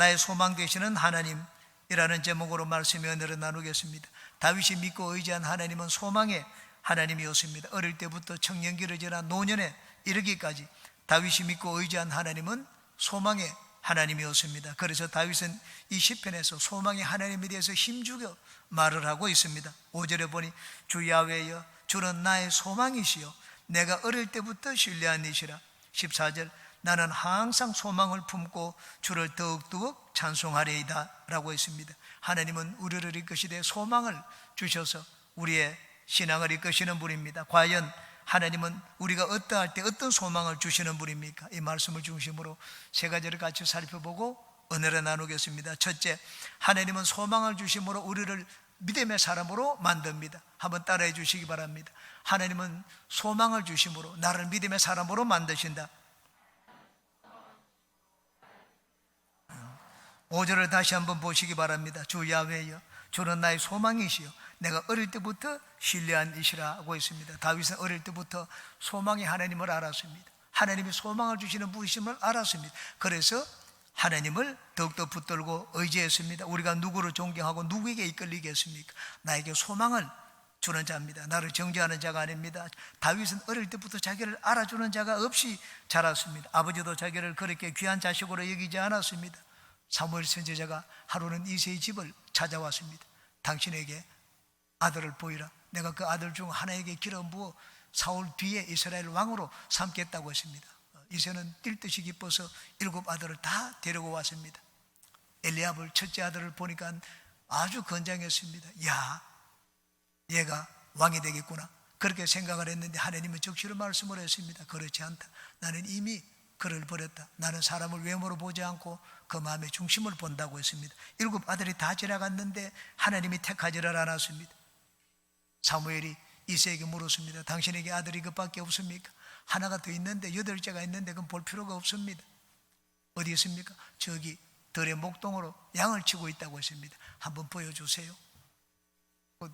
나의 소망 되시는 하나님이라는 제목으로 말씀의 은혜를 나누겠습니다. 다윗이 믿고 의지한 하나님은 소망의 하나님이었습니다. 어릴 때부터 청년기를 지나 노년에 이르기까지 다윗이 믿고 의지한 하나님은 소망의 하나님이었습니다. 그래서 다윗은 이 시편에서 소망의 하나님에 대해서 힘주어 말을 하고 있습니다. 5절에 보니 주 야훼여 주는 나의 소망이시여 내가 어릴 때부터 신뢰한 이시라. 14절 나는 항상 소망을 품고 주를 더욱더욱 찬송하리이다 라고 했습니다. 하나님은 우리를 이끄시되 소망을 주셔서 우리의 신앙을 이끄시는 분입니다. 과연 하나님은 우리가 어떠할 때 어떤 소망을 주시는 분입니까? 이 말씀을 중심으로 세 가지를 같이 살펴보고 은혜를 나누겠습니다. 첫째, 하나님은 소망을 주심으로 우리를 믿음의 사람으로 만듭니다. 한번 따라해 주시기 바랍니다. 하나님은 소망을 주심으로 나를 믿음의 사람으로 만드신다. 5절을 다시 한번 보시기 바랍니다. 주 야훼여 주는 나의 소망이시여 내가 어릴 때부터 신뢰한 이시라고 했습니다. 다윗은 어릴 때부터 소망의 하나님을 알았습니다. 하나님이 소망을 주시는 분이심을 알았습니다. 그래서 하나님을 더욱더 붙들고 의지했습니다. 우리가 누구를 존경하고 누구에게 이끌리겠습니까? 나에게 소망을 주는 자입니다. 나를 정죄하는 자가 아닙니다. 다윗은 어릴 때부터 자기를 알아주는 자가 없이 자랐습니다. 아버지도 자기를 그렇게 귀한 자식으로 여기지 않았습니다. 사무엘 선지자가 하루는 이새의 집을 찾아왔습니다. 당신에게 아들을 보이라. 내가 그 아들 중 하나에게 기름 부어 사울 뒤에 이스라엘 왕으로 삼겠다고 했습니다. 이새는 뛸 듯이 기뻐서 7 아들을 다 데리고 왔습니다. 엘리압을 첫째 아들을 보니까 아주 건장했습니다. 야, 얘가 왕이 되겠구나 그렇게 생각을 했는데 하나님은 적시로 말씀을 했습니다. 그렇지 않다. 나는 이미 그를 버렸다. 나는 사람을 외모로 보지 않고 그 마음의 중심을 본다고 했습니다. 7 아들이 다 지나갔는데 하나님이 택하지를 않았습니다. 사무엘이 이새에게 물었습니다. 당신에게 아들이 그밖에 없습니까? 하나가 더 있는데 8째가 있는데 그건 볼 필요가 없습니다. 어디 있습니까? 저기 들의 목동으로 양을 치고 있다고 했습니다. 한번 보여주세요.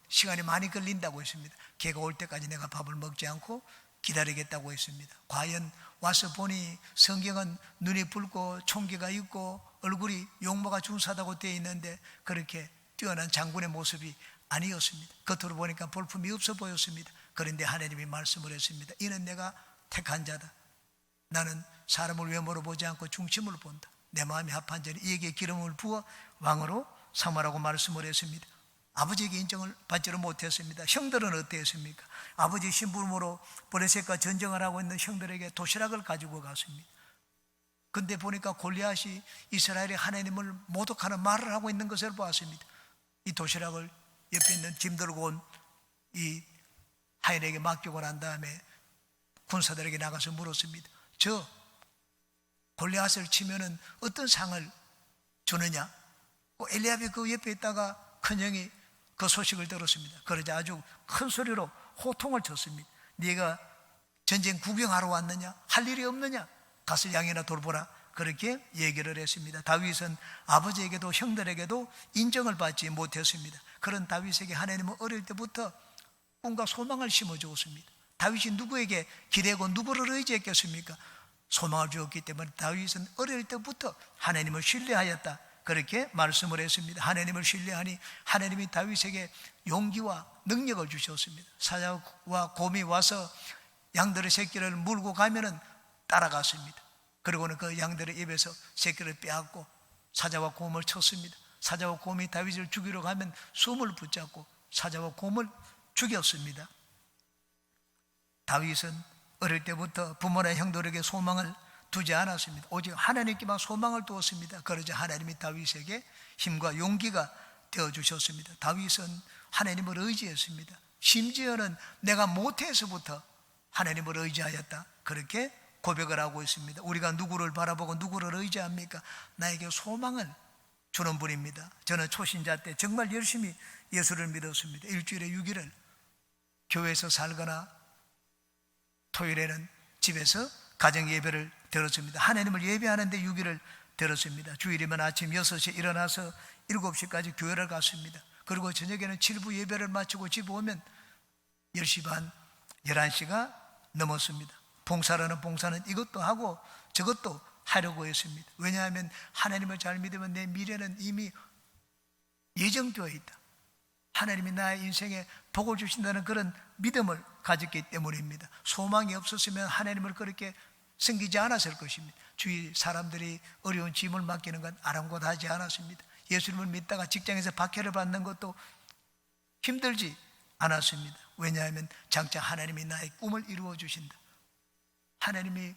시간이 많이 걸린다고 했습니다. 걔가 올 때까지 내가 밥을 먹지 않고 기다리겠다고 했습니다. 과연 와서 보니 성경은 눈이 붉고 총기가 있고 얼굴이 용모가 준수하다고 되어 있는데 그렇게 뛰어난 장군의 모습이 아니었습니다. 겉으로 보니까 볼품이 없어 보였습니다. 그런데 하나님이 말씀을 했습니다. 이는 내가 택한 자다. 나는 사람을 외모로 보지 않고 중심을 본다. 내 마음이 합한 자니 이에게 기름을 부어 왕으로 삼으라고 말씀을 했습니다. 아버지에게 인정을 받지를 못했습니다. 형들은 어땠습니까? 아버지 심부름으로 브레셋과 전쟁을 하고 있는 형들에게 도시락을 가지고 갔습니다. 근데 보니까 골리앗이 이스라엘의 하나님을 모독하는 말을 하고 있는 것을 보았습니다. 이 도시락을 옆에 있는 짐 들고 온 이 하인에게 맡기고 난 다음에 군사들에게 나가서 물었습니다. 저 골리앗을 치면은 어떤 상을 주느냐? 엘리압이 그 옆에 있다가 큰형이 그 소식을 들었습니다. 그러자 아주 큰 소리로 호통을 쳤습니다. 네가 전쟁 구경하러 왔느냐? 할 일이 없느냐? 가서 양이나 돌보라. 그렇게 얘기를 했습니다. 다윗은 아버지에게도 형들에게도 인정을 받지 못했습니다. 그런 다윗에게 하나님은 어릴 때부터 꿈과 소망을 심어주었습니다. 다윗이 누구에게 기대고 누구를 의지했겠습니까? 소망을 주었기 때문에 다윗은 어릴 때부터 하나님을 신뢰하였다. 그렇게 말씀을 했습니다. 하나님을 신뢰하니 하나님이 다윗에게 용기와 능력을 주셨습니다. 사자와 곰이 와서 양들의 새끼를 물고 가면은 따라갔습니다. 그리고는 그 양들의 입에서 새끼를 빼앗고 사자와 곰을 쳤습니다. 사자와 곰이 다윗을 죽이러 가면 숨을 붙잡고 사자와 곰을 죽였습니다. 다윗은 어릴 때부터 부모나 형들에게 소망을 두지 않았습니다. 오직 하나님께만 소망을 두었습니다. 그러자 하나님이 다윗에게 힘과 용기가 되어주셨습니다. 다윗은 하나님을 의지했습니다. 심지어는 내가 모태에서부터 하나님을 의지하였다. 그렇게 고백을 하고 있습니다. 우리가 누구를 바라보고 누구를 의지합니까? 나에게 소망을 주는 분입니다. 저는 초신자 때 정말 열심히 예수를 믿었습니다. 일주일에 6일을 교회에서 살거나 토요일에는 집에서 가정 예배를 드렸습니다. 하나님을 예배하는데 6일을 드렸습니다. 주일이면 아침 6시에 일어나서 7시까지 교회를 갔습니다. 그리고 저녁에는 7부 예배를 마치고 집 오면 10시 반, 11시가 넘었습니다. 봉사라는 봉사는 이것도 하고 저것도 하려고 했습니다. 왜냐하면 하나님을 잘 믿으면 내 미래는 이미 예정되어 있다. 하나님이 나의 인생에 복을 주신다는 그런 믿음을 가졌기 때문입니다. 소망이 없었으면 하나님을 그렇게 섬기지 않았을 것입니다. 주위 사람들이 어려운 짐을 맡기는 건 아랑곳하지 않았습니다. 예수님을 믿다가 직장에서 박해를 받는 것도 힘들지 않았습니다. 왜냐하면 장차 하나님이 나의 꿈을 이루어 주신다. 하나님이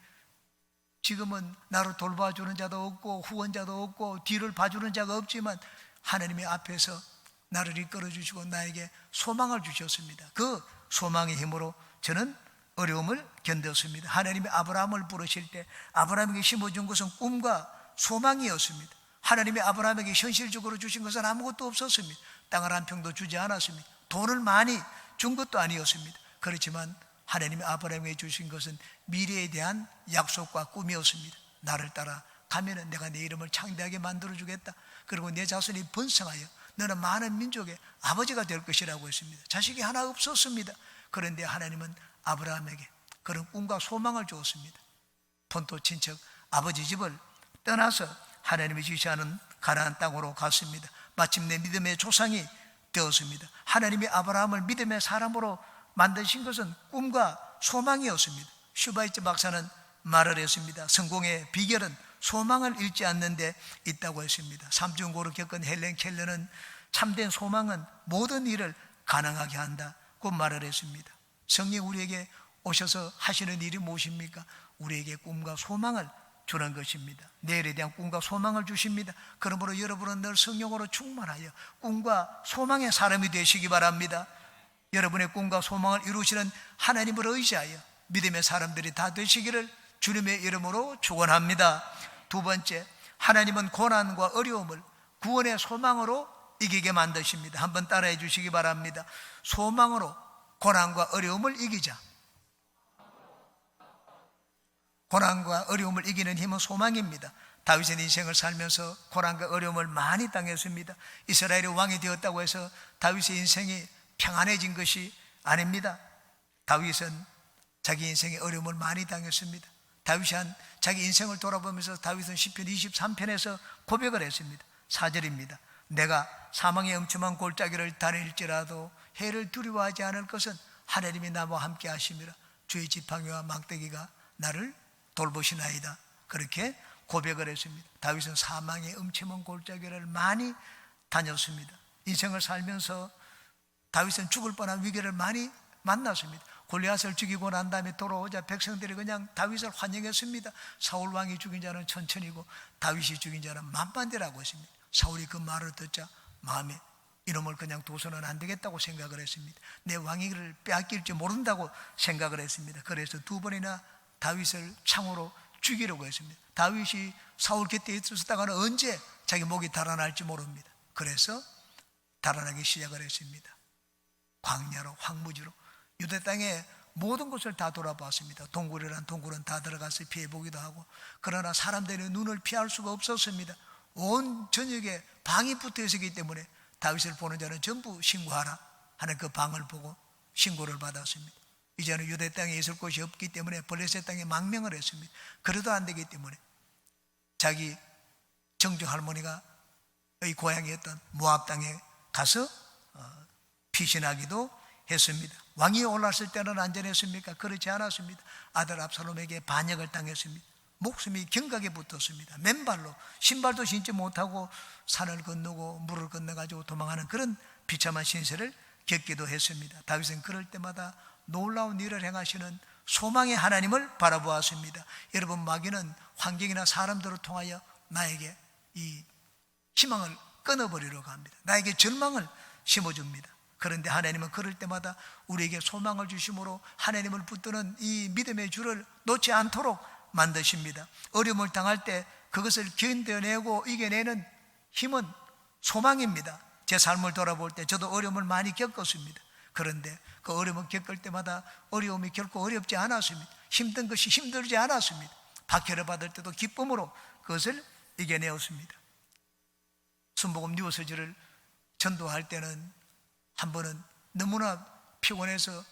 지금은 나를 돌봐주는 자도 없고 후원자도 없고 뒤를 봐주는 자가 없지만 하나님의 앞에서 나를 이끌어 주시고 나에게 소망을 주셨습니다. 그 소망의 힘으로 저는 어려움을 견뎠습니다. 하나님이 아브라함을 부르실 때 아브라함에게 심어준 것은 꿈과 소망이었습니다. 하나님이 아브라함에게 현실적으로 주신 것은 아무것도 없었습니다. 땅을 한 평도 주지 않았습니다. 돈을 많이 준 것도 아니었습니다. 그렇지만 하나님이 아브라함에게 주신 것은 미래에 대한 약속과 꿈이었습니다. 나를 따라 가면은 내가 내 이름을 창대하게 만들어 주겠다. 그리고 내 자손이 번성하여 너는 많은 민족의 아버지가 될 것이라고 했습니다. 자식이 하나 없었습니다. 그런데 하나님은 아브라함에게 그런 꿈과 소망을 주었습니다. 본토 친척 아버지 집을 떠나서 하나님이 지시하는 가나안 땅으로 갔습니다. 마침내 믿음의 조상이 되었습니다. 하나님이 아브라함을 믿음의 사람으로 만드신 것은 꿈과 소망이었습니다. 슈바이츠 박사는 말을 했습니다. 성공의 비결은 소망을 잃지 않는 데 있다고 했습니다. 삼중고를 겪은 헬렌 켈러는 참된 소망은 모든 일을 가능하게 한다고 말을 했습니다. 성령 우리에게 오셔서 하시는 일이 무엇입니까? 우리에게 꿈과 소망을 주는 것입니다. 내일에 대한 꿈과 소망을 주십니다. 그러므로 여러분은 늘 성령으로 충만하여 꿈과 소망의 사람이 되시기 바랍니다. 여러분의 꿈과 소망을 이루시는 하나님을 의지하여 믿음의 사람들이 다 되시기를 주님의 이름으로 축원합니다. 두 번째, 하나님은 고난과 어려움을 구원의 소망으로 이기게 만드십니다. 한번 따라해 주시기 바랍니다. 소망으로 고난과 어려움을 이기자. 고난과 어려움을 이기는 힘은 소망입니다. 다윗은 인생을 살면서 고난과 어려움을 많이 당했습니다. 이스라엘의 왕이 되었다고 해서 다윗의 인생이 평안해진 것이 아닙니다. 다윗은 자기 인생에 어려움을 많이 당했습니다. 다윗이 자기 인생을 돌아보면서 다윗은 시편 23편에서 고백을 했습니다. 4절입니다. 내가 사망의 엄청난 골짜기를 다닐지라도 해를 두려워하지 않을 것은 하나님이 나와 함께 하심이라. 주의 지팡이와 막대기가 나를 돌보시나이다. 그렇게 고백을 했습니다. 다윗은 사망의 엄청난 골짜기를 많이 다녔습니다. 인생을 살면서 다윗은 죽을 뻔한 위기를 많이 만났습니다. 골리앗을 죽이고 난 다음에 돌아오자 백성들이 그냥 다윗을 환영했습니다. 사울 왕이 죽인 자는 천천히고 다윗이 죽인 자는 만반대라고 했습니다. 사울이 그 말을 듣자 마음에 이놈을 그냥 둬서는 안 되겠다고 생각을 했습니다. 내 왕위를 빼앗길지 모른다고 생각을 했습니다. 그래서 두 번이나 다윗을 창으로 죽이려고 했습니다. 다윗이 사울 곁에 있었다가는 언제 자기 목이 달아날지 모릅니다. 그래서 달아나기 시작을 했습니다. 광야로 황무지로 유대 땅의 모든 곳을 다 돌아봤습니다. 동굴이란 동굴은 다 들어가서 피해보기도 하고, 그러나 사람들의 눈을 피할 수가 없었습니다. 온 전역에 방이 붙어 있었기 때문에 다윗을 보는 자는 전부 신고하라 하는 그 방을 보고 신고를 받았습니다. 이제는 유대 땅에 있을 곳이 없기 때문에 블레셋 땅에 망명을 했습니다. 그래도 안 되기 때문에 자기 정조 할머니가 의 고향이었던 모압 땅에 가서 피신하기도 했습니다. 왕이 올랐을 때는 안전했습니까? 그렇지 않았습니다. 아들 압살롬에게 반역을 당했습니다. 목숨이 경각에 붙었습니다. 맨발로 신발도 신지 못하고 산을 건너고 물을 건너가지고 도망하는 그런 비참한 신세를 겪기도 했습니다. 다윗은 그럴 때마다 놀라운 일을 행하시는 소망의 하나님을 바라보았습니다. 여러분, 마귀는 환경이나 사람들을 통하여 나에게 이 희망을 끊어버리려고 합니다. 나에게 절망을 심어줍니다. 그런데 하나님은 그럴 때마다 우리에게 소망을 주심으로 하나님을 붙드는 이 믿음의 줄을 놓지 않도록 만드십니다. 어려움을 당할 때 그것을 견뎌내고 이겨내는 힘은 소망입니다. 제 삶을 돌아볼 때 저도 어려움을 많이 겪었습니다. 그런데 그 어려움을 겪을 때마다 어려움이 결코 어렵지 않았습니다. 힘든 것이 힘들지 않았습니다. 박해를 받을 때도 기쁨으로 그것을 이겨내었습니다. 순복음 뉴스지를 전도할 때는 한 번은 너무나 피곤해서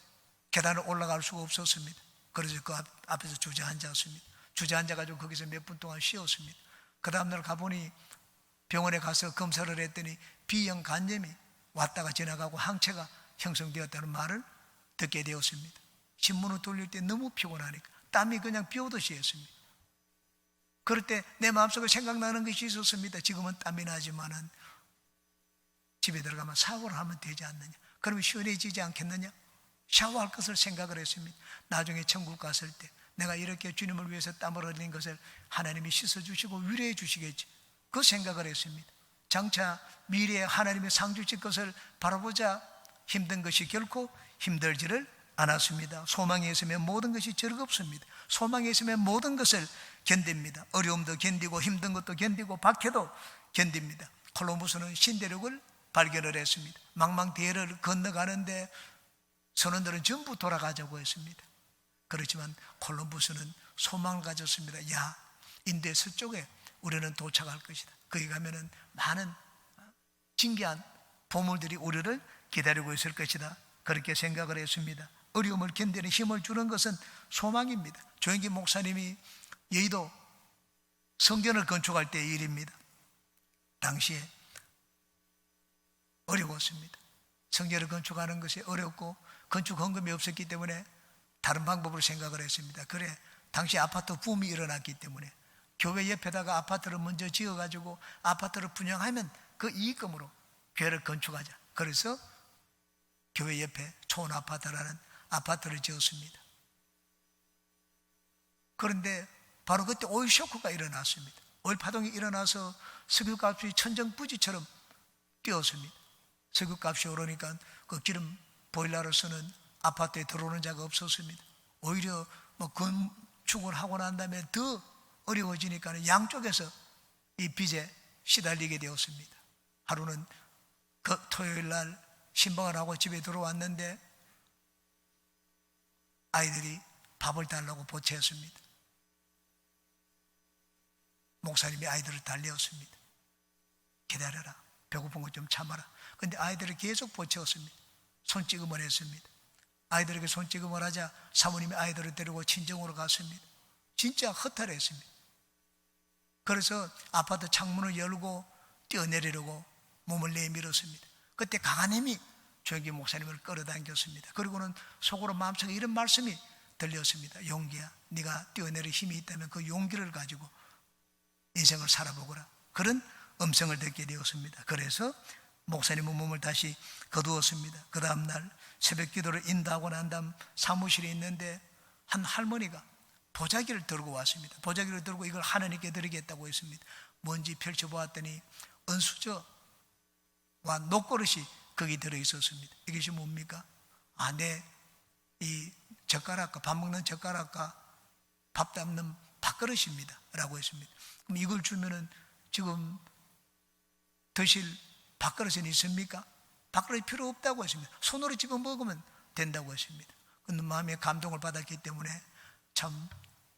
계단을 올라갈 수가 없었습니다. 그래서 그 앞에서 주저앉았습니다. 주저앉아가지고 거기서 몇 분 동안 쉬었습니다. 그 다음날 가보니 병원에 가서 검사를 했더니 B형 간염이 왔다가 지나가고 항체가 형성되었다는 말을 듣게 되었습니다. 신문을 돌릴 때 너무 피곤하니까 땀이 그냥 비 오듯이 했습니다. 그럴 때 내 마음속에 생각나는 것이 있었습니다. 지금은 땀이 나지만은 집에 들어가면 샤워를 하면 되지 않느냐, 그러면 시원해지지 않겠느냐, 샤워할 것을 생각을 했습니다. 나중에 천국 갔을 때 내가 이렇게 주님을 위해서 땀을 흘린 것을 하나님이 씻어주시고 위로해 주시겠지, 그 생각을 했습니다. 장차 미래에 하나님의 상 주실 것을 바라보자 힘든 것이 결코 힘들지를 않았습니다. 소망이 있으면 모든 것이 즐겁습니다. 소망이 있으면 모든 것을 견딥니다. 어려움도 견디고 힘든 것도 견디고 박해도 견딥니다. 콜럼버스는 신대륙을 발견을 했습니다. 망망대해를 건너가는데 선원들은 전부 돌아가자고 했습니다. 그렇지만 콜럼버스는 소망을 가졌습니다. 야, 인도의 서쪽에 우리는 도착할 것이다. 거기 가면은 많은 신기한 보물들이 우리를 기다리고 있을 것이다. 그렇게 생각을 했습니다. 어려움을 견디는 힘을 주는 것은 소망입니다. 조영기 목사님이 여의도 성전을 건축할 때의 일입니다. 당시에 어려웠습니다. 성전을 건축하는 것이 어렵고 건축 헌금이 없었기 때문에 다른 방법으로 생각을 했습니다. 그래, 당시 아파트 붐이 일어났기 때문에 교회 옆에다가 아파트를 먼저 지어가지고 아파트를 분양하면 그 이익금으로 교회를 건축하자. 그래서 교회 옆에 초원 아파트라는 아파트를 지었습니다. 그런데 바로 그때 오일 쇼크가 일어났습니다. 오일 파동이 일어나서 석유값이 천정부지처럼 뛰었습니다. 석유값이 오르니까 그 기름 보일러를 쓰는 아파트에 들어오는 자가 없었습니다. 오히려 건축을 하고 난 다음에 더 어려워지니까 양쪽에서 이 빚에 시달리게 되었습니다. 하루는 그 토요일 날 신방을 하고 집에 들어왔는데 아이들이 밥을 달라고 보채었습니다. 목사님이 아이들을 달래었습니다. 기다려라, 배고픈 것 좀 참아라. 그런데 아이들을 계속 보채었습니다. 손찌검을 했습니다. 아이들에게 손찌검을 하자 사모님이 아이들을 데리고 친정으로 갔습니다. 진짜 허탈했습니다. 그래서 아파트 창문을 열고 뛰어내리려고 몸을 내밀었습니다. 그때 강한 힘이 조영기 목사님을 끌어당겼습니다. 그리고는 속으로 마음속에 이런 말씀이 들렸습니다. 용기야, 네가 뛰어내릴 힘이 있다면 그 용기를 가지고 인생을 살아보거라. 그런 음성을 듣게 되었습니다. 그래서 목사님은 몸을 다시 거두었습니다. 그 다음날 새벽 기도를 인도하고 난 다음 사무실에 있는데 한 할머니가 보자기를 들고 왔습니다. 보자기를 들고 이걸 하나님께 드리겠다고 했습니다. 뭔지 펼쳐보았더니 은수저와 녹그릇이 거기 들어있었습니다. 이것이 뭡니까? 내 이 젓가락과 밥 먹는 젓가락과 밥 담는 밥그릇입니다 라고 했습니다. 그럼 이걸 주면은 지금 드실 밥그릇은 있습니까? 밥그릇이 필요 없다고 했습니다. 손으로 집어 먹으면 된다고 했습니다. 그런데 마음에 감동을 받았기 때문에 참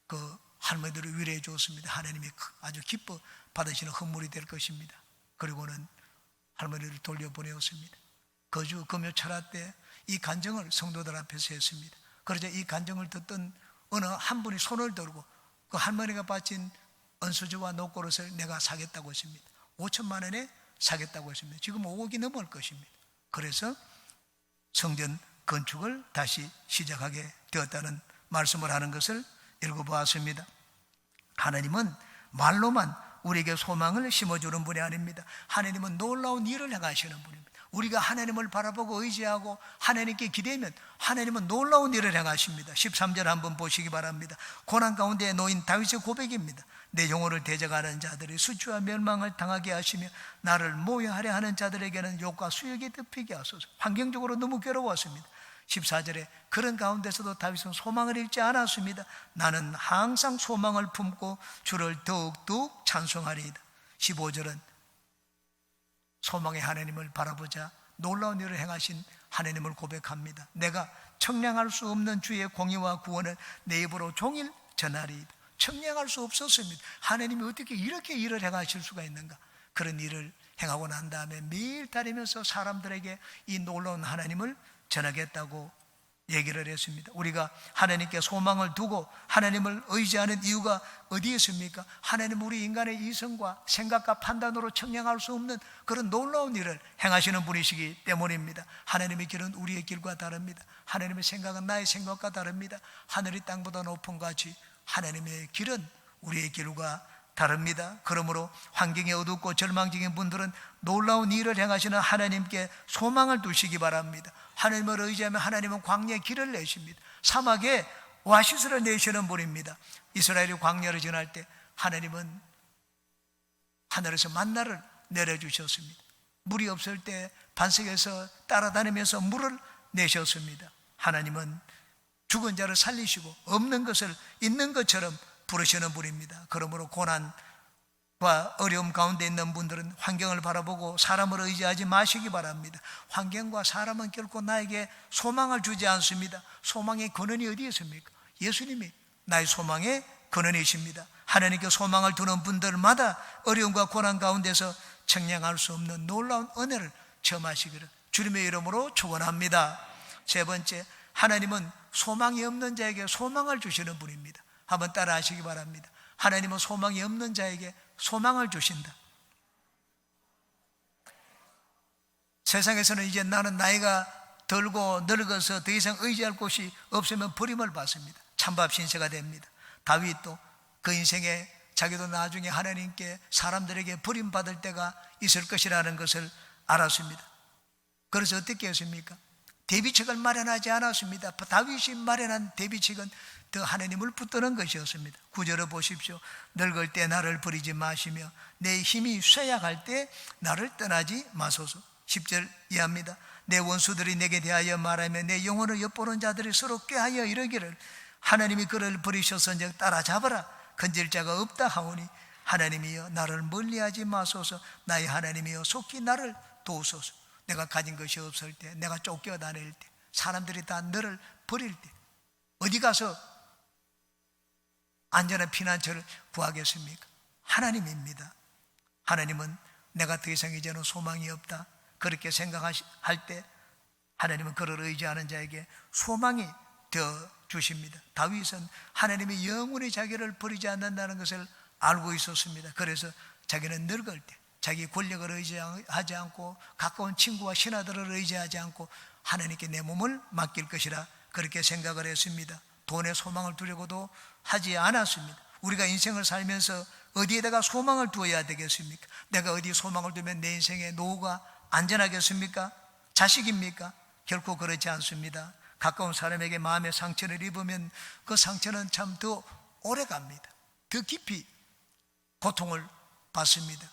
그 할머니들을 위로해 주었습니다. 하나님이 아주 기뻐 받으시는 헌물이 될 것입니다. 그리고는 할머니를 돌려보내었습니다. 거주 금요철화 때 이 간증을 성도들 앞에서 했습니다. 그러자 이 간증을 듣던 어느 한 분이 손을 들고 그 할머니가 바친 은수저와 녹그릇을 내가 사겠다고 했습니다. 5천만 원에 사겠다고 했습니다. 지금 5억이 넘을 것입니다. 그래서 성전 건축을 다시 시작하게 되었다는 말씀을 하는 것을 읽어보았습니다. 하나님은 말로만 우리에게 소망을 심어주는 분이 아닙니다. 하나님은 놀라운 일을 행하시는 분입니다. 우리가 하나님을 바라보고 의지하고 하나님께 기대면 하나님은 놀라운 일을 행하십니다. 13절 한번 보시기 바랍니다. 고난 가운데 놓인 다윗의 고백입니다. 내 영혼을 대적하는 자들이 수치와 멸망을 당하게 하시며 나를 모욕하려 하는 자들에게는 욕과 수욕이 덮이게 하소서. 환경적으로 너무 괴로웠습니다. 14절에 그런 가운데서도 다윗은 소망을 잃지 않았습니다. 나는 항상 소망을 품고 주를 더욱더욱 찬송하리이다. 15절은 소망의 하나님을 바라보자 놀라운 일을 행하신 하나님을 고백합니다. 내가 청량할 수 없는 주의 공의와 구원을 내 입으로 종일 전하리이다. 청량할 수 없었습니다. 하나님이 어떻게 이렇게 일을 행하실 수가 있는가. 그런 일을 행하고 난 다음에 매일 다니면서 사람들에게 이 놀라운 하나님을 전하겠다고 얘기를 했습니다. 우리가 하나님께 소망을 두고 하나님을 의지하는 이유가 어디에 있습니까? 하나님 우리 인간의 이성과 생각과 판단으로 측량할 수 없는 그런 놀라운 일을 행하시는 분이시기 때문입니다. 하나님의 길은 우리의 길과 다릅니다. 하나님의 생각은 나의 생각과 다릅니다. 하늘이 땅보다 높은 같이 하나님의 길은 우리의 길과 다릅니다. 그러므로 환경이 어둡고 절망적인 분들은 놀라운 일을 행하시는 하나님께 소망을 두시기 바랍니다. 하나님을 의지하면 하나님은 광야에 길을 내십니다. 사막에 오아시스를 내시는 분입니다. 이스라엘이 광야를 지날 때 하나님은 하늘에서 만나를 내려주셨습니다. 물이 없을 때 반석에서 따라다니면서 물을 내셨습니다. 하나님은 죽은 자를 살리시고 없는 것을 있는 것처럼 부르시는 분입니다. 그러므로 고난과 어려움 가운데 있는 분들은 환경을 바라보고 사람을 의지하지 마시기 바랍니다. 환경과 사람은 결코 나에게 소망을 주지 않습니다. 소망의 근원이 어디에 있습니까? 예수님이 나의 소망의 근원이십니다. 하나님께 소망을 두는 분들마다 어려움과 고난 가운데서 청량할 수 없는 놀라운 은혜를 체험하시기를 주님의 이름으로 축원합니다. 세 번째, 하나님은 소망이 없는 자에게 소망을 주시는 분입니다. 한번 따라 하시기 바랍니다. 하나님은 소망이 없는 자에게 소망을 주신다. 세상에서는 이제 나는 나이가 들고 늙어서 더 이상 의지할 곳이 없으면 버림을 받습니다. 찬밥 신세가 됩니다. 다윗도 그 인생에 자기도 나중에 하나님께 사람들에게 버림받을 때가 있을 것이라는 것을 알았습니다. 그래서 어떻게 했습니까? 대비책을 마련하지 않았습니다. 다윗이 마련한 대비책은 더 하나님을 붙드는 것이었습니다. 9절을 보십시오. 늙을 때 나를 버리지 마시며 내 힘이 쇠약할 때 나를 떠나지 마소서. 10절 이해합니다. 내 원수들이 내게 대하여 말하며 내 영혼을 엿보는 자들이 서로 꾀하여 이르기를 하나님이 그를 버리셨은즉 따라잡아라. 건질 자가 없다 하오니 하나님이여 나를 멀리하지 마소서. 나의 하나님이여 속히 나를 도우소서. 내가 가진 것이 없을 때, 내가 쫓겨다닐 때, 사람들이 다 너를 버릴 때 어디 가서 안전한 피난처를 구하겠습니까? 하나님입니다. 하나님은 내가 더 이상 이제는 소망이 없다 그렇게 생각할 때 하나님은 그를 의지하는 자에게 소망이 되어 주십니다. 다윗은 하나님이 영원히 자기를 버리지 않는다는 것을 알고 있었습니다. 그래서 자기는 늙을 때 자기 권력을 의지하지 않고 가까운 친구와 신하들을 의지하지 않고 하나님께 내 몸을 맡길 것이라 그렇게 생각을 했습니다. 돈에 소망을 두려고도 하지 않았습니다. 우리가 인생을 살면서 어디에다가 소망을 두어야 되겠습니까? 내가 어디에 소망을 두면 내 인생의 노후가 안전하겠습니까? 자식입니까? 결코 그렇지 않습니다. 가까운 사람에게 마음의 상처를 입으면 그 상처는 참 더 오래 갑니다. 더 깊이 고통을 받습니다.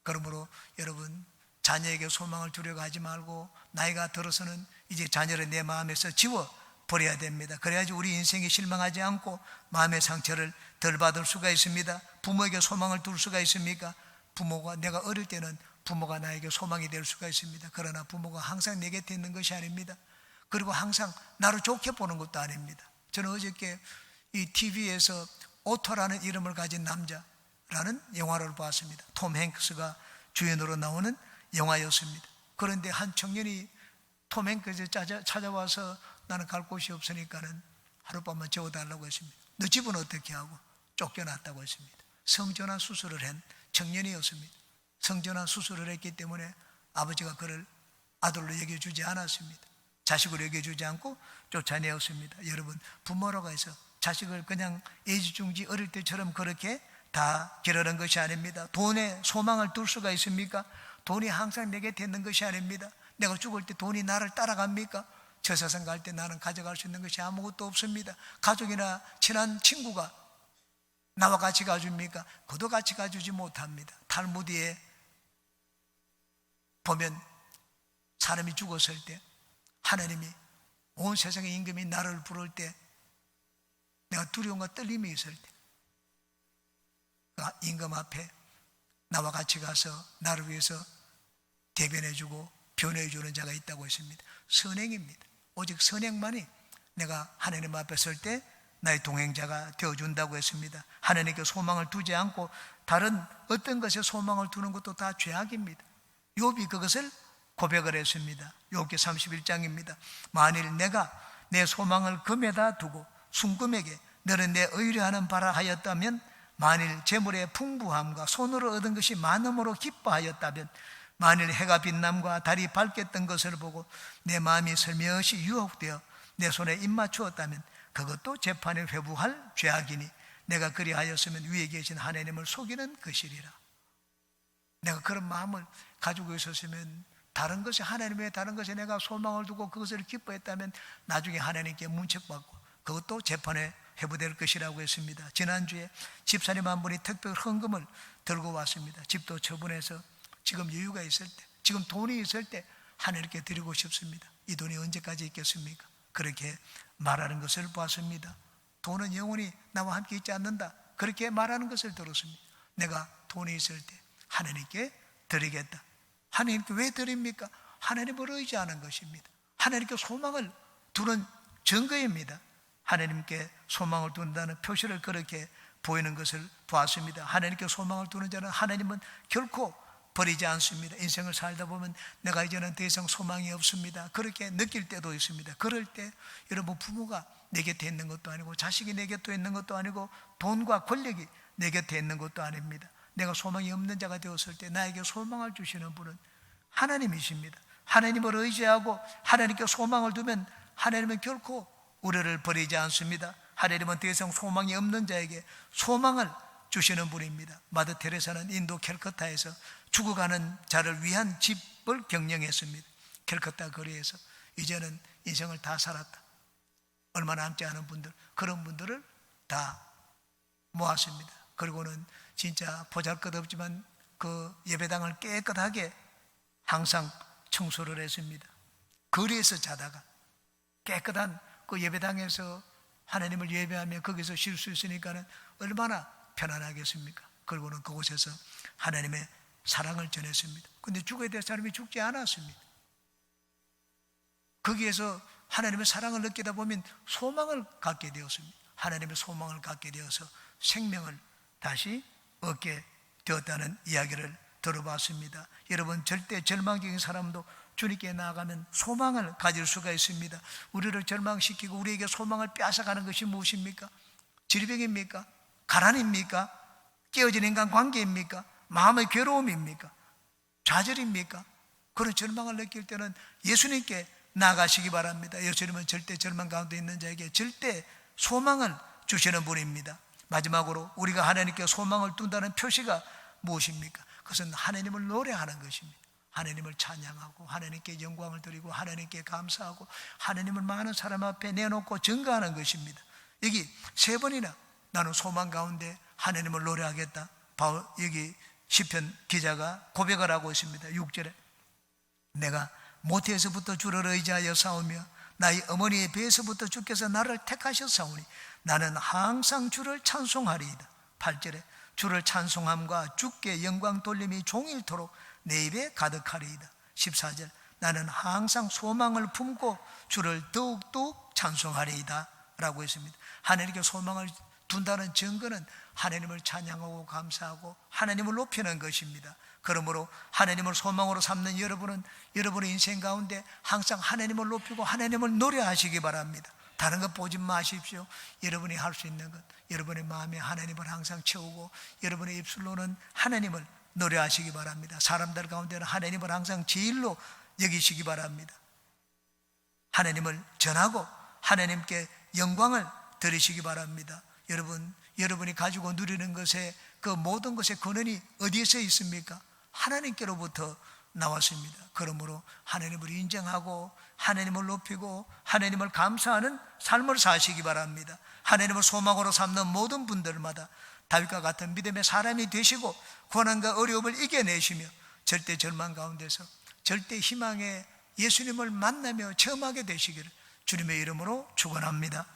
그러므로 여러분 자녀에게 소망을 두려고 하지 말고 나이가 들어서는 이제 자녀를 내 마음에서 지워 버려야 됩니다. 그래야지 우리 인생이 실망하지 않고 마음의 상처를 덜 받을 수가 있습니다. 부모에게 소망을 둘 수가 있습니까? 부모가 내가 어릴 때는 부모가 나에게 소망이 될 수가 있습니다. 그러나 부모가 항상 내 곁에 있는 것이 아닙니다. 그리고 항상 나를 좋게 보는 것도 아닙니다. 저는 어저께 이 TV에서 오토라는 이름을 가진 남자라는 영화를 보았습니다. 톰 행크스가 주연으로 나오는 영화였습니다. 그런데 한 청년이 톰 행크스 찾아와서 나는 갈 곳이 없으니까는 하룻밤만 재워달라고 했습니다. 너 집은 어떻게 하고? 쫓겨났다고 했습니다. 성전환 수술을 한 청년이었습니다. 성전환 수술을 했기 때문에 아버지가 그를 아들로 여겨주지 않았습니다. 자식으로 여겨주지 않고 쫓아내었습니다. 여러분, 부모라고 해서 자식을 그냥 애지중지 어릴 때처럼 그렇게 다 기르는 것이 아닙니다. 돈에 소망을 둘 수가 있습니까? 돈이 항상 내게 되는 것이 아닙니다. 내가 죽을 때 돈이 나를 따라갑니까? 저 세상 갈 때 나는 가져갈 수 있는 것이 아무것도 없습니다. 가족이나 친한 친구가 나와 같이 가줍니까? 그도 같이 가주지 못합니다. 탈무드에 보면 사람이 죽었을 때 하나님이 온 세상의 임금이 나를 부를 때 내가 두려움과 떨림이 있을 때 그 임금 앞에 나와 같이 가서 나를 위해서 대변해주고 변호해주는 자가 있다고 했습니다. 선행입니다. 오직 선행만이 내가 하나님 앞에 설 때 나의 동행자가 되어준다고 했습니다. 하나님께 소망을 두지 않고 다른 어떤 것에 소망을 두는 것도 다 죄악입니다. 욥이 그것을 고백을 했습니다. 욥기 31장입니다. 만일 내가 내 소망을 금에다 두고 순금에게 너는 내 의뢰하는 바라 하였다면, 만일 재물의 풍부함과 손으로 얻은 것이 많음으로 기뻐하였다면, 만일 해가 빛남과 달이 밝게 뜬 것을 보고 내 마음이 슬며시 유혹되어 내 손에 입맞추었다면 그것도 재판에 회부할 죄악이니 내가 그리하였으면 위에 계신 하나님을 속이는 것이리라. 내가 그런 마음을 가지고 있었으면, 다른 것에, 하나님 외에 다른 것에 내가 소망을 두고 그것을 기뻐했다면 나중에 하나님께 문책받고 그것도 재판에 회부될 것이라고 했습니다. 지난주에 집사님 한 분이 특별 헌금을 들고 왔습니다. 집도 처분해서 지금 여유가 있을 때, 지금 돈이 있을 때 하나님께 드리고 싶습니다. 이 돈이 언제까지 있겠습니까? 그렇게 말하는 것을 보았습니다. 돈은 영원히 나와 함께 있지 않는다, 그렇게 말하는 것을 들었습니다. 내가 돈이 있을 때 하나님께 드리겠다. 하나님께 왜 드립니까? 하나님을 의지하는 것입니다. 하나님께 소망을 두는 증거입니다. 하나님께 소망을 둔다는 표시를 그렇게 보이는 것을 보았습니다. 하나님께 소망을 두는 자는 하나님은 결코 버리지 않습니다. 인생을 살다 보면 내가 이제는 더 이상 소망이 없습니다, 그렇게 느낄 때도 있습니다. 그럴 때 여러분, 부모가 내 곁에 있는 것도 아니고 자식이 내 곁에 있는 것도 아니고 돈과 권력이 내 곁에 있는 것도 아닙니다. 내가 소망이 없는 자가 되었을 때 나에게 소망을 주시는 분은 하나님이십니다. 하나님을 의지하고 하나님께 소망을 두면 하나님은 결코 우리를 버리지 않습니다. 하나님은 더 이상 소망이 없는 자에게 소망을 주시는 분입니다. 마더 테레사는 인도 캘커타에서 죽어가는 자를 위한 집을 경영했습니다. 캘커타 거리에서 이제는 인생을 다 살았다, 얼마 남지 않은 분들, 그런 분들을 다 모았습니다. 그리고는 진짜 보잘것없지만 그 예배당을 깨끗하게 항상 청소를 했습니다. 거리에서 자다가 깨끗한 그 예배당에서 하나님을 예배하며 거기서 쉴 수 있으니까는 얼마나 편안하겠습니까? 그리고는 그곳에서 하나님의 사랑을 전했습니다. 그런데 죽어야 될 사람이 죽지 않았습니다. 거기에서 하나님의 사랑을 느끼다 보면 소망을 갖게 되었습니다. 하나님의 소망을 갖게 되어서 생명을 다시 얻게 되었다는 이야기를 들어봤습니다. 여러분, 절대 절망적인 사람도 주님께 나아가면 소망을 가질 수가 있습니다. 우리를 절망시키고 우리에게 소망을 빼앗아가는 것이 무엇입니까? 질병입니까? 가난입니까? 깨어진 인간관계입니까? 마음의 괴로움입니까? 좌절입니까? 그런 절망을 느낄 때는 예수님께 나아가시기 바랍니다. 예수님은 절대 절망 가운데 있는 자에게 절대 소망을 주시는 분입니다. 마지막으로 우리가 하나님께 소망을 둔다는 표시가 무엇입니까? 그것은 하나님을 노래하는 것입니다. 하나님을 찬양하고 하나님께 영광을 드리고 하나님께 감사하고 하나님을 많은 사람 앞에 내놓고 증거하는 것입니다. 여기 세 번이나 나는 소망 가운데 하나님을 노래하겠다, 여기 시편 기자가 고백을 하고 있습니다. 6절에 내가 모태에서부터 주를 의지하여 싸우며 나의 어머니의 배에서부터 주께서 나를 택하셨사오니 나는 항상 주를 찬송하리이다. 8절에 주를 찬송함과 주께 영광 돌림이 종일토록 내 입에 가득하리이다. 14절 나는 항상 소망을 품고 주를 더욱더욱 찬송하리이다 라고 했습니다. 하나님께 소망을 둔다는 증거는 하나님을 찬양하고 감사하고 하나님을 높이는 것입니다. 그러므로 하나님을 소망으로 삼는 여러분은 여러분의 인생 가운데 항상 하나님을 높이고 하나님을 노래하시기 바랍니다. 다른 것 보지 마십시오. 여러분이 할 수 있는 것, 여러분의 마음에 하나님을 항상 채우고 여러분의 입술로는 하나님을 노래하시기 바랍니다. 사람들 가운데는 하나님을 항상 제일로 여기시기 바랍니다. 하나님을 전하고 하나님께 영광을 드리시기 바랍니다. 여러분이 가지고 누리는 것에 그 모든 것의 근원이 어디에서 있습니까? 하나님께로부터 나왔습니다. 그러므로 하나님을 인정하고 하나님을 높이고 하나님을 감사하는 삶을 사시기 바랍니다. 하나님을 소망으로 삼는 모든 분들마다 다윗과 같은 믿음의 사람이 되시고 고난과 어려움을 이겨내시며 절대 절망 가운데서 절대 희망의 예수님을 만나며 체험하게 되시기를 주님의 이름으로 축원합니다.